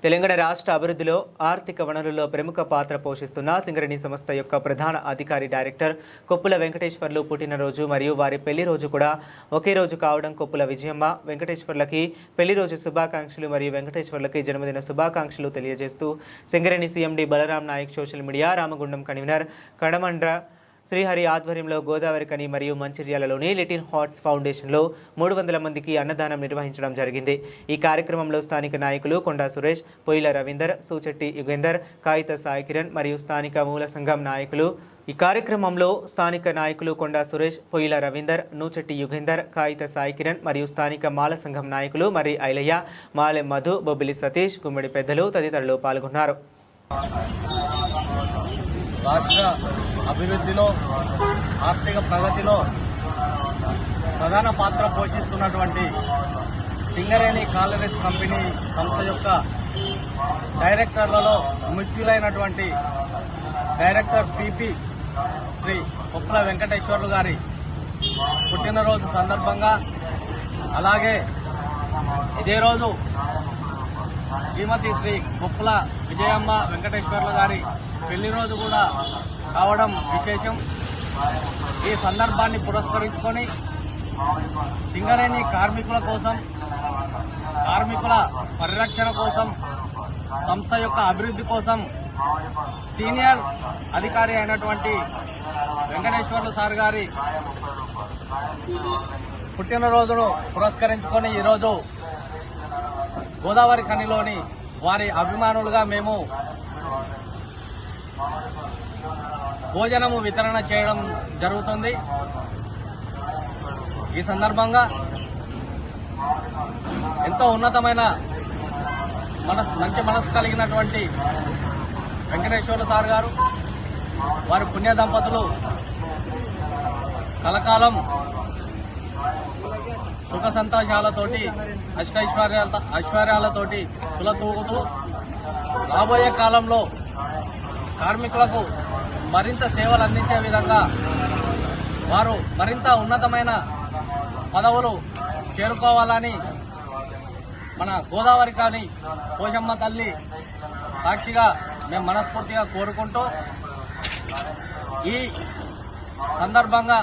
తెలంగాణ రాష్ట్ర అభివృద్ధిలో ఆర్థిక వనరుల్లో ప్రముఖ పాత్ర పోషిస్తున్న సింగరేణి సంస్థ యొక్క ప్రధాన అధికారి డైరెక్టర్ కొప్పుల వెంకటేశ్వర్లు పుట్టినరోజు మరియు వారి పెళ్లి రోజు కూడా ఒకే రోజు కావడం కొప్పుల విజయమ్మ వెంకటేశ్వర్లకి పెళ్లి రోజు శుభాకాంక్షలు మరియు వెంకటేశ్వర్లకి జన్మదిన శుభాకాంక్షలు తెలియజేస్తూ Singareni CMD Balram Naik social media Ramagundam convener Kadamandra Srihari ఆధ్వర్యంలో గోదావరి కని మరియు మంచిర్యాలలోని లిటిల్ హార్ట్స్ ఫౌండేషన్లో 300 మందికి అన్నదానం నిర్వహించడం జరిగింది। ఈ కార్యక్రమంలో స్థానిక నాయకులు కొండా సురేష్, పొయిల రవీందర్, సూచెట్టి యుగేందర్, కాయిత సాయి కిరణ్ మరియు స్థానిక మూల సంఘం నాయకులు ఈ కార్యక్రమంలో స్థానిక నాయకులు కొండా సురేష్, పొయిల రవీందర్, నూచెట్టి యుగేందర్, కాయిత సాయి కిరణ్ మరియు స్థానిక మాల సంఘం నాయకులు మరి ఐలయ్య, మాలె మధు, బొబ్బిలి సతీష్, గుమ్మడి పెద్దలు తదితరులు పాల్గొన్నారు। రాష్ట్ర అభివృద్ధిలో ఆర్థిక ప్రగతిలో ప్రధాన పాత్ర పోషిస్తున్నటువంటి సింగరేణి కాలరీస్ కంపెనీ సంస్థ యొక్క డైరెక్టర్లలో ముఖ్యులైనటువంటి డైరెక్టర్ పిపి శ్రీ కొప్పుల వెంకటేశ్వర్లు గారి పుట్టినరోజు సందర్భంగా అలాగే ఇదే రోజు శ్రీమతి శ్రీ కొప్పుల విజయమ్మ వెంకటేశ్వర్లు గారి పెళ్లి రోజు కూడా కావడం విశేషం। ఈ సందర్భాన్ని పురస్కరించుకొని సింగరేణి కార్మికుల కోసం, కార్మికుల పరిరక్షణ కోసం, సంస్థ యొక్క అభివృద్ధి కోసం సీనియర్ అధికారి అయినటువంటి వెంకటేశ్వర్లు సార్ గారి పుట్టినరోజును పురస్కరించుకొని ఈరోజు గోదావరి ఖనిలోని వారి అభిమానులుగా మేము భోజనము వితరణ చేయడం జరుగుతుంది। ఈ సందర్భంగా ఎంతో ఉన్నతమైన మంచి మనసు కలిగినటువంటి వెంకటేశ్వర్లు సార్ గారు, వారి పుణ్య దంపతులు కలకాలం సుఖ సంతోషాలతోటి ఐశ్వర్యాలతోటి తులతూగుతూ రాబోయే కాలంలో కార్మికులకు మరింత సేవలు అందించే విధంగా వారు మరింత ఉన్నతమైన పదవులు చేరుకోవాలని మన గోదావరి కాని పోషమ్మ తల్లి సాక్షిగా మేము మనస్ఫూర్తిగా కోరుకుంటూ ఈ సందర్భంగా